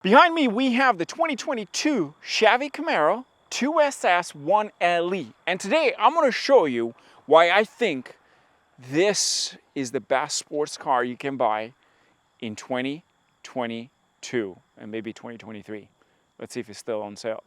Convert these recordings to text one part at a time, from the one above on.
Behind me, we have the 2022 Chevy Camaro 2SS 1LE. And today, I'm going to show you why I think this is the best sports car you can buy in 2022 and maybe 2023. Let's see if it's still on sale.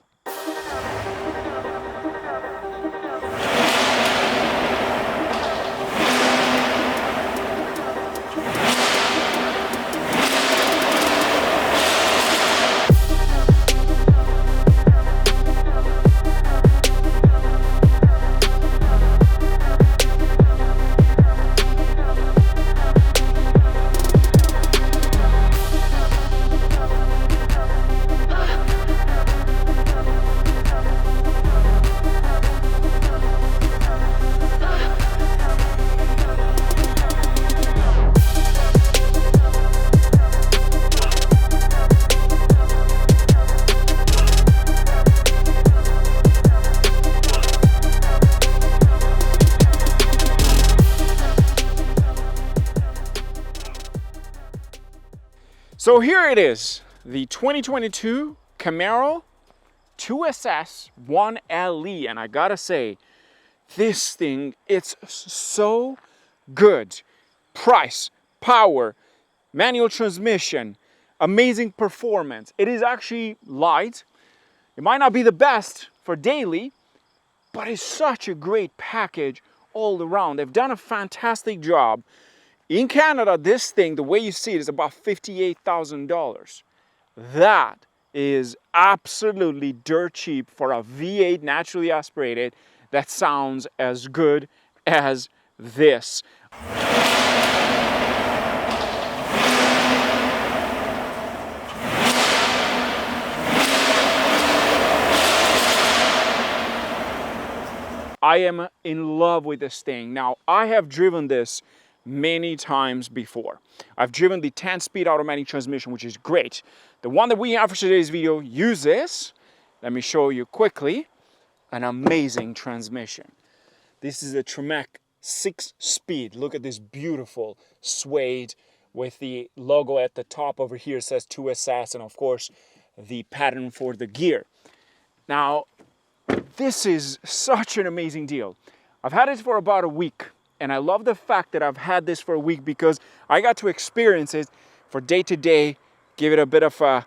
So here it is, the 2022 Camaro 2SS 1LE, and I gotta say, this thing, it's so good. Price, power, manual transmission, amazing performance. It is actually light. It might not be the best for daily, but it's such a great package all around. They've done a fantastic job. In Canada, this thing, the way you see it, is about $58,000. That is absolutely dirt cheap for a V8 naturally aspirated that sounds as good as this. I am in love with this thing. Now, I have driven this many times before. I've driven the 10-speed automatic transmission, which is great. The one that we have for today's video uses, let me show you quickly, an amazing transmission. This is a Tremec 6-speed. Look at this beautiful suede with the logo at the top over here. It says 2SS, and of course the pattern for the gear. Now, this is such an amazing deal. I've had it for about a week. And I love the fact that I've had this for a week because I got to experience it for day to day, give it a bit of a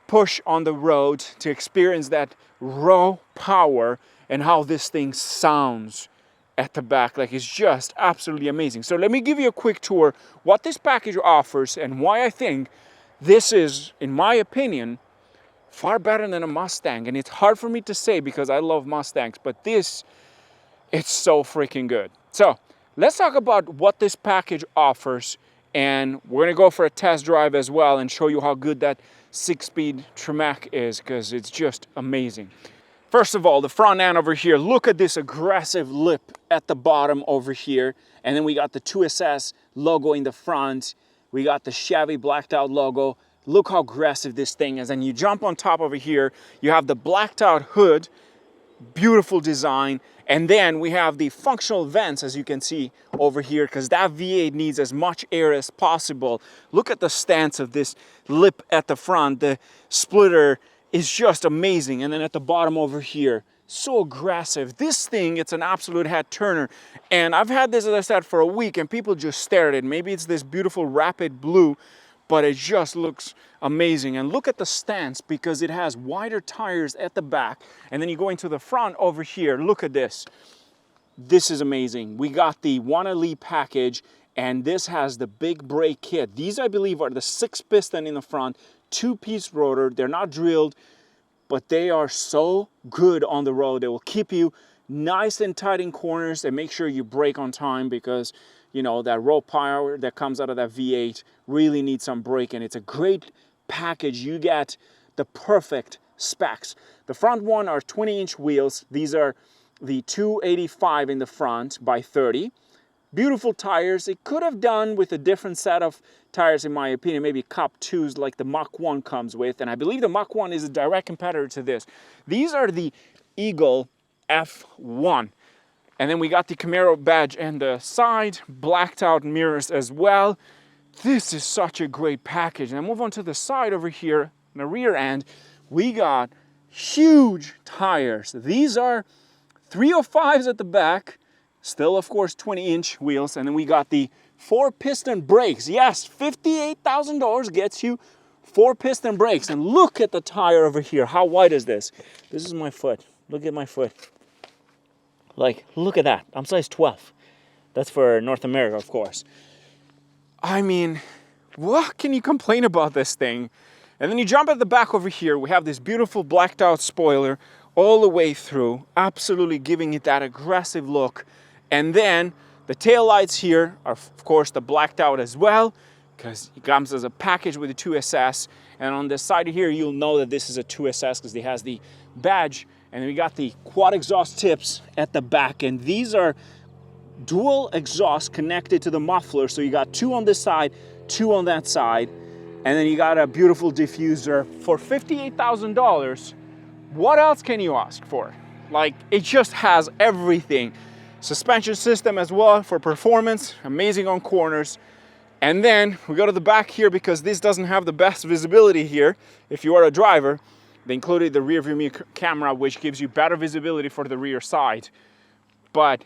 push on the road to experience that raw power and how this thing sounds at the back. Like, it's just absolutely amazing. So let me give you a quick tour what this package offers and why I think this is, in my opinion, far better than a Mustang. And it's hard for me to say because I love Mustangs, but this, it's so freaking good. So let's talk about what this package offers, and we're gonna go for a test drive as well and show you how good that 6-speed Tremec is, because it's just amazing. First of all, the front end over here, look at this aggressive lip at the bottom over here, and then we got the 2SS logo in the front, we got the Chevy blacked out logo. Look how aggressive this thing is, and you jump on top over here, you have the blacked out hood, beautiful design. And then we have the functional vents, as you can see over here, because that V8 needs as much air as possible. Look at the stance of this lip at the front. The splitter is just amazing. And then at the bottom over here, so aggressive. This thing, it's an absolute head turner. And I've had this, as I said, for a week, and people just stare at it. Maybe it's this beautiful rapid blue, but it just looks amazing. And look at the stance, because it has wider tires at the back. And then you go into the front over here, look at this. This is amazing. We got the 1LE package, and this has the big brake kit. These, I believe, are the 6-piston in the front, 2-piece rotor. They're not drilled, but they are so good on the road. They will keep you nice and tight in corners and make sure you brake on time, because you know, that raw power that comes out of that V8 really needs some braking. It's a great package. You get the perfect specs. The front one are 20-inch wheels. These are the 285 in the front by 30. Beautiful tires. It could have done with a different set of tires, in my opinion, maybe Cup 2s like the Mach 1 comes with. And I believe the Mach 1 is a direct competitor to this. These are the Eagle F1. And then we got the Camaro badge and the side, blacked out mirrors as well. This is such a great package. And I move on to the side over here. in the rear end, we got huge tires. These are 305s at the back, still of course 20-inch wheels, and then we got the 4-piston brakes. Yes, $58,000 gets you 4-piston brakes. And look at the tire over here. How wide is this? This is my foot. Look at my foot. Like, look at that. I'm size 12. That's for North America, of course. I mean, what can you complain about this thing? And then you jump at the back over here. We have this beautiful blacked out spoiler all the way through, absolutely giving it that aggressive look. And then the taillights here are, of course, the blacked out as well, because it comes as a package with the 2SS. And on the side here, you'll know that this is a 2SS because it has the badge. And then we got the quad exhaust tips at the back. And these are dual exhaust connected to the muffler. So you got 2 on this side, 2 on that side. And then you got a beautiful diffuser. For $58,000, what else can you ask for? Like, it just has everything. Suspension system as well for performance, amazing on corners. And then we go to the back here because this doesn't have the best visibility here. If you are a driver, they included the rear view mirror camera, which gives you better visibility for the rear side. But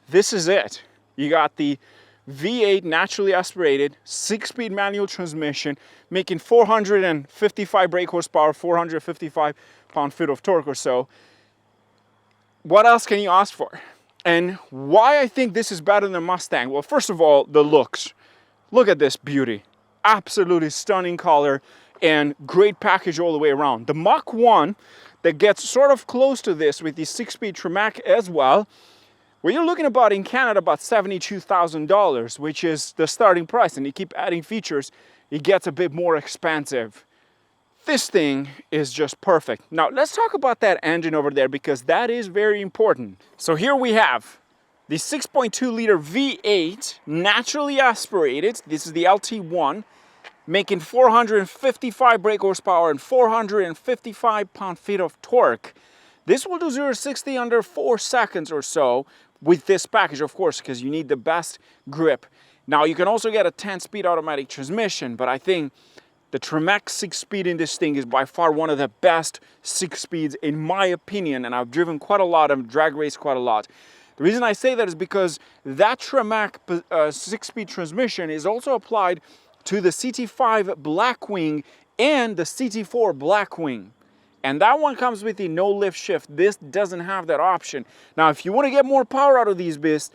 this is it. You got the V8 naturally aspirated 6-speed manual transmission, making 455 brake horsepower, 455 pound-feet of torque or so. What else can you ask for? And why I think this is better than Mustang? Well, first of all, the looks. Look at this beauty. Absolutely stunning color and great package all the way around. The Mach 1 that gets sort of close to this with the 6-speed Tremec as well, well, you're looking about in Canada about $72,000, which is the starting price. And you keep adding features, it gets a bit more expensive. This thing is just perfect. Now, let's talk about that engine over there because that is very important. So here we have the 6.2 liter V8 naturally aspirated. This is the LT1, making 455 brake horsepower and 455 pound-feet of torque. This will do 0 to 60 under 4 seconds or so with this package, of course, because you need the best grip. Now, you can also get a 10-speed automatic transmission, but I think the Tremec 6-speed in this thing is by far one of the best 6-speeds in my opinion, and I've driven quite a lot, I've drag raced quite a lot. The reason I say that is because that Tremec 6-speed transmission is also applied to the CT5 Blackwing and the CT4 Blackwing. And that one comes with the no lift shift. This doesn't have that option. Now, if you want to get more power out of these beasts,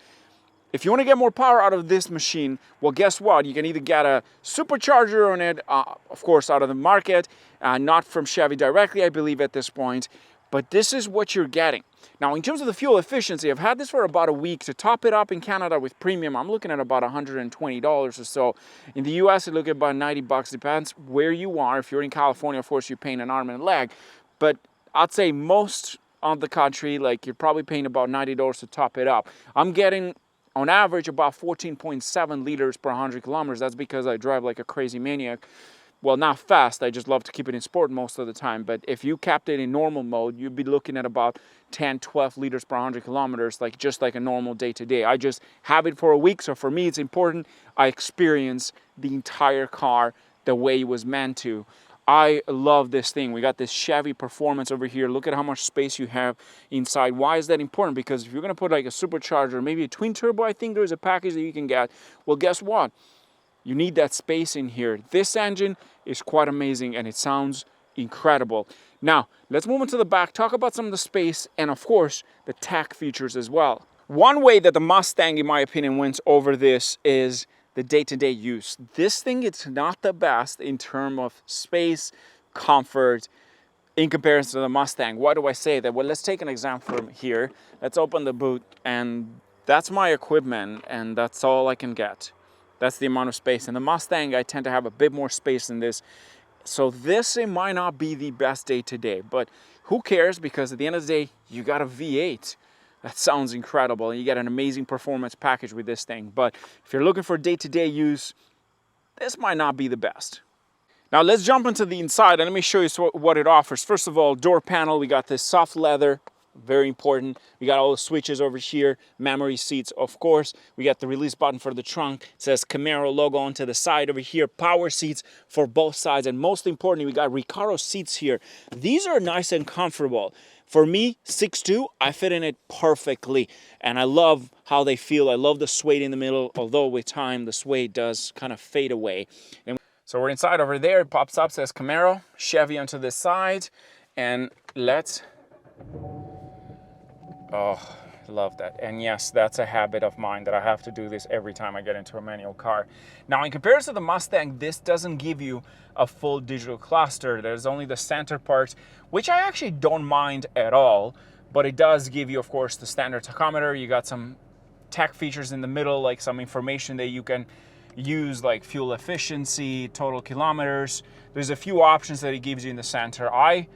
if you want to get more power out of this machine, well, guess what? You can either get a supercharger on it, of course, out of the market, not from Chevy directly, I believe, at this point. But this is what you're getting. Now, in terms of the fuel efficiency, I've had this for about a week. To top it up in Canada with premium, I'm looking at about $120 or so. In the US, you look at about $90. Depends where you are. If you're in California, of course, you're paying an arm and a leg. But I'd say most of the country, like, you're probably paying about $90 to top it up. I'm getting, on average, about 14.7 liters per 100 kilometers. That's because I drive like a crazy maniac. Well, not fast. I just love to keep it in sport most of the time. But if you kept it in normal mode, you'd be looking at about 10, 12 liters per 100 kilometers, like just like a normal day-to-day. I just have it for a week. So for me, it's important I experience the entire car the way it was meant to. I love this thing. We got this Chevy Performance over here. Look at how much space you have inside. Why is that important? Because if you're going to put like a supercharger, maybe a twin turbo, I think there's a package that you can get. Well, guess what? You need that space in here. This engine is quite amazing and it sounds incredible. Now, let's move into the back, talk about some of the space and, of course, the tech features as well. One way that the Mustang, in my opinion, wins over this is the day-to-day use. This thing, it's not the best in terms of space, comfort, in comparison to the Mustang. Why do I say that? Well, let's take an example from here. Let's open the boot, and that's my equipment, and that's all I can get. That's the amount of space. In the Mustang, I tend to have a bit more space than this. So this, it might not be the best day-to-day, but who cares? Because at the end of the day, you got a V8. That sounds incredible, and you get an amazing performance package with this thing. But if you're looking for day-to-day use, this might not be the best. Now let's jump into the inside and let me show you what it offers. First of all, door panel, we got this soft leather very important. We got all the switches over here, memory seats, of course. We got the release button for the trunk. It says Camaro logo onto the side over here. Power seats for both sides. And most importantly, we got Recaro seats here. These are nice and comfortable. For me, 6'2", I fit in it perfectly. And I love how they feel. I love the suede in the middle, although with time, the suede does kind of fade away. And so we're inside over there. It pops up, says Camaro, Chevy onto this side. And let's... Oh, love that. And yes, that's a habit of mine that I have to do this every time I get into a manual car. Now, in comparison to the Mustang, this doesn't give you a full digital cluster. There's only the center part, which I actually don't mind at all, but it does give you, of course, the standard tachometer. You got some tech features in the middle, like some information that you can use, like fuel efficiency, total kilometers. There's a few options that it gives you in the center. I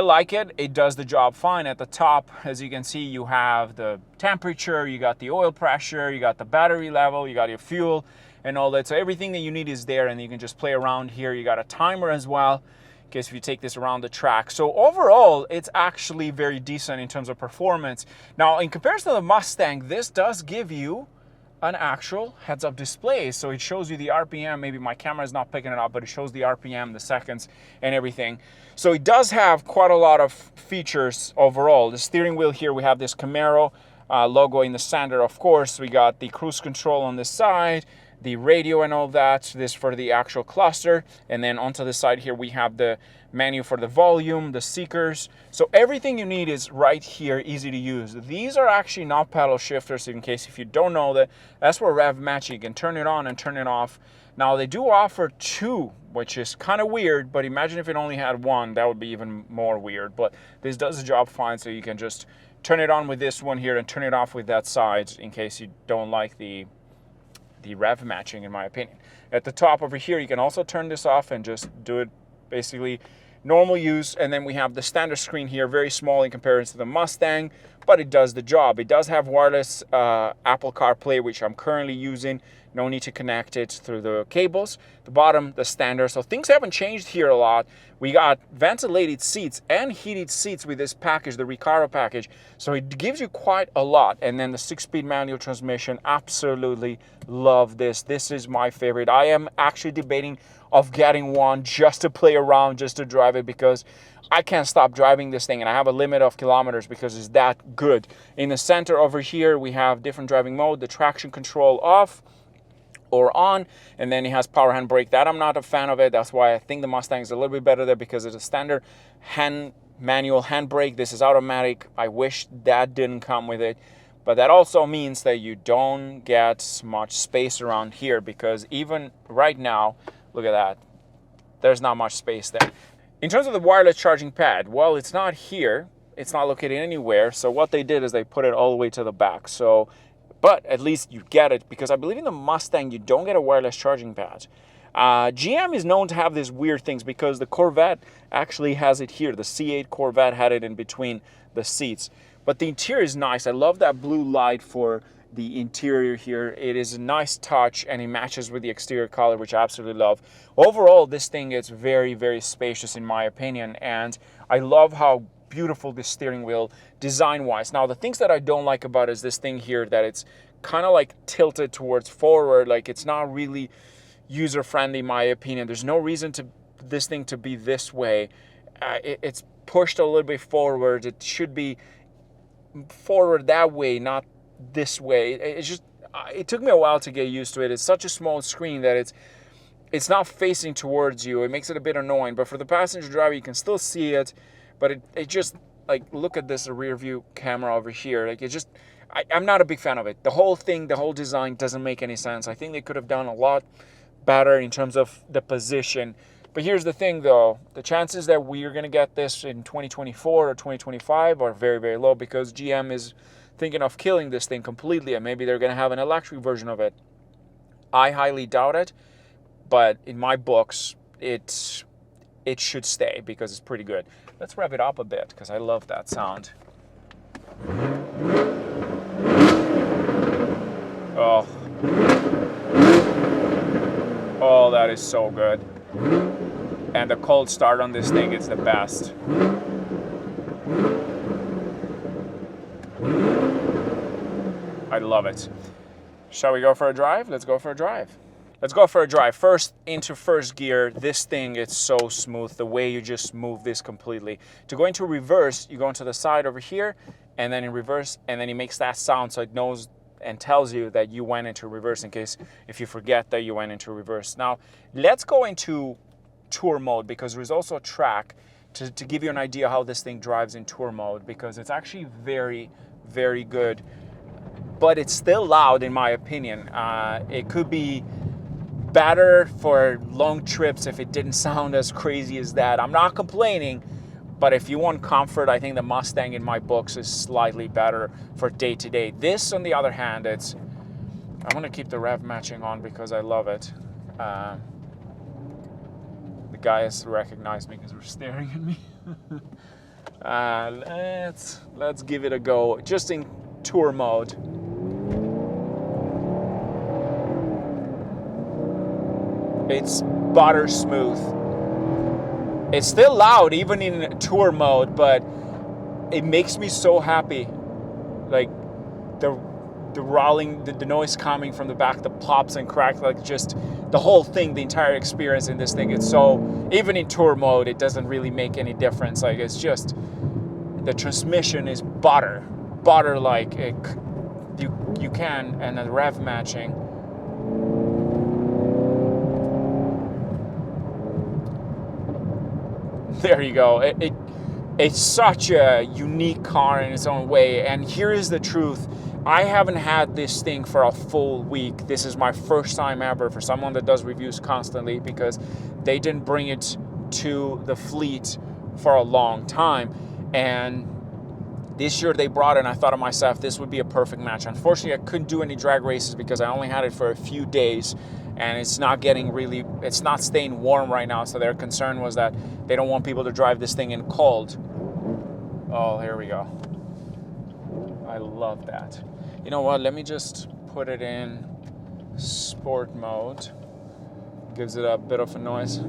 like it. It does the job fine. At the top, as you can see, you have the temperature, you got the oil pressure, you got the battery level, you got your fuel and all that. So everything that you need is there, and you can just play around here. You got a timer as well, in case if you take this around the track. So overall, it's actually very decent in terms of performance. Now, in comparison to the Mustang, this does give you an actual heads-up display. So it shows you the RPM. Maybe my camera is not picking it up, but it shows the RPM, the seconds, and everything. So it does have quite a lot of features overall. The steering wheel here, we have this Camaro logo in the center, of course. We got the cruise control on this side, the radio and all that. This for the actual cluster. And then onto the side here, we have the menu for the volume, the seekers. So everything you need is right here, easy to use. These are actually not paddle shifters, in case if you don't know that. That's where rev matching. You can turn it on and turn it off. Now they do offer two, which is kind of weird, but imagine if it only had one, that would be even more weird. But this does the job fine, so you can just turn it on with this one here and turn it off with that side, in case you don't like the rev matching, in my opinion. At the top over here, you can also turn this off and just do it basically normal use. And then we have the standard screen here, very small in comparison to the Mustang, but it does the job. It does have wireless Apple CarPlay, which I'm currently using. No need to connect it through the cables. The bottom, the standard. So things haven't changed here a lot. We got ventilated seats and heated seats with this package, the Recaro package. So it gives you quite a lot. And then the 6-speed manual transmission, absolutely love this. This is my favorite. I am actually debating of getting one just to play around, just to drive it, because I can't stop driving this thing, and I have a limit of kilometers because it's that good. In the center over here, we have different driving mode, the traction control off or on, and then it has power handbrake. That I'm not a fan of it. That's why I think the Mustang is a little bit better there, because it's a standard manual handbrake. This is automatic. I wish that didn't come with it. But that also means that you don't get much space around here, because even right now, look at that, there's not much space there. In terms of the wireless charging pad, well, it's not here. It's not located anywhere. So what they did is they put it all the way to the back. So, but at least you get it, because I believe in the Mustang, you don't get a wireless charging pad. GM is known to have these weird things, because the Corvette actually has it here. The C8 Corvette had it in between the seats. But the interior is nice. I love that blue light for the interior here. It is a nice touch, and it matches with the exterior color, which I absolutely love. Overall, this thing is very, very spacious in my opinion, and I love how beautiful this steering wheel design-wise. Now, the things that I don't like about it is this thing here, that it's kind of like tilted towards forward. Like, it's not really user-friendly in my opinion. There's no reason to this thing to be this way. It's pushed a little bit forward. It should be forward that way, not this way. It's just, it took me a while to get used to it. It's such a small screen that it's not facing towards you. It makes it a bit annoying, but for the passenger driver, you can still see it. But it just, like, look at this rear view camera over here. Like, it just, I'm not a big fan of it. The whole thing, the whole design doesn't make any sense. I think they could have done a lot better in terms of the position. But here's the thing, though. The chances that we're going to get this in 2024 or 2025 are very, very low, because GM is thinking of killing this thing completely, and maybe they're going to have an electric version of it. I highly doubt it, but in my books, it should stay, because it's pretty good. Let's rev it up a bit, because I love that sound. Oh, that is so good. And the cold start on this thing is the best. I love it. Shall we go for a drive? Let's go for a drive. Let's go for a drive. First, into first gear, this thing is so smooth, the way you just move this completely. To go into reverse, you go into the side over here, and then in reverse, and then it makes that sound so it knows and tells you that you went into reverse in case if you forget that you went into reverse. Now, let's go into tour mode because there's also a track to give you an idea how this thing drives in tour mode because it's actually very, very good. But it's still loud in my opinion. It could be better for long trips if it didn't sound as crazy as that. I'm not complaining, but if you want comfort, I think the Mustang in my books is slightly better for day-to-day. This, on the other hand, I'm gonna keep the rev matching on because I love it. The guy has recognized me because we're staring at me. Let's give it a go, just in tour mode. It's butter smooth. It's still loud even in tour mode, but it makes me so happy. Like the rolling, the noise coming from the back, the pops and cracks, like just the whole thing, the entire experience in this thing. It's so, even in tour mode, it doesn't really make any difference. Like it's just, the transmission is butter like you can, and the rev matching. There you go. It's such a unique car in its own way. And here is the truth. I haven't had this thing for a full week. This is my first time ever for someone that does reviews constantly because they didn't bring it to the fleet for a long time. And this year they brought it and I thought to myself, this would be a perfect match. Unfortunately, I couldn't do any drag races because I only had it for a few days. And it's not staying warm right now. So their concern was that they don't want people to drive this thing in cold. Oh, here we go. I love that. You know what? Let me just put it in sport mode. Gives it a bit of a noise.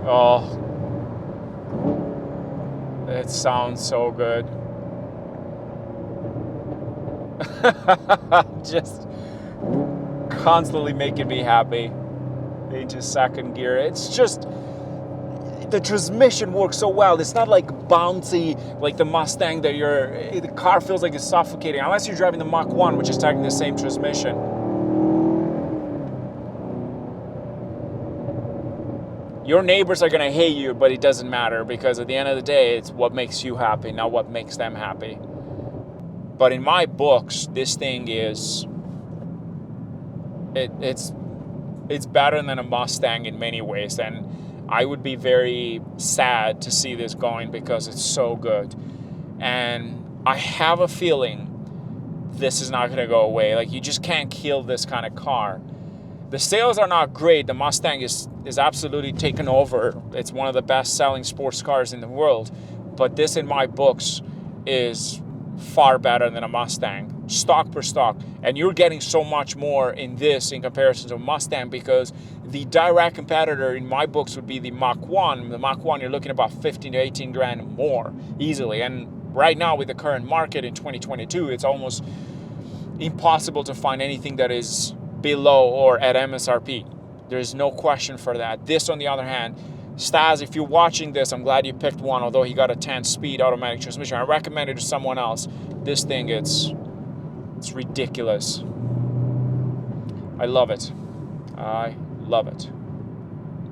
Oh, it sounds so good. Just constantly making me happy. Into second gear. It's just, the transmission works so well. It's not like bouncy like the Mustang that the car feels like it's suffocating unless you're driving the Mach 1, which is technically the same transmission. Your neighbors are gonna hate you, but it doesn't matter because at the end of the day, it's what makes you happy, not what makes them happy. But in my books, this thing is, it's better than a Mustang in many ways, and I would be very sad to see this going because it's so good. And I have a feeling this is not gonna go away. Like, you just can't kill this kind of car. The sales are not great. The Mustang is absolutely taken over. It's one of the best selling sports cars in the world. But this in my books is far better than a Mustang, stock per stock. And you're getting so much more in this in comparison to a Mustang because the direct competitor in my books would be the Mach 1. The Mach 1, you're looking at about 15 to 18 grand more easily. And right now with the current market in 2022, it's almost impossible to find anything that is below or at MSRP. There's no question for that. This, on the other hand, Stas, if you're watching this, I'm glad you picked one, although he got a 10-speed automatic transmission. I recommend it to someone else. This thing, it's ridiculous. I love it. I love it.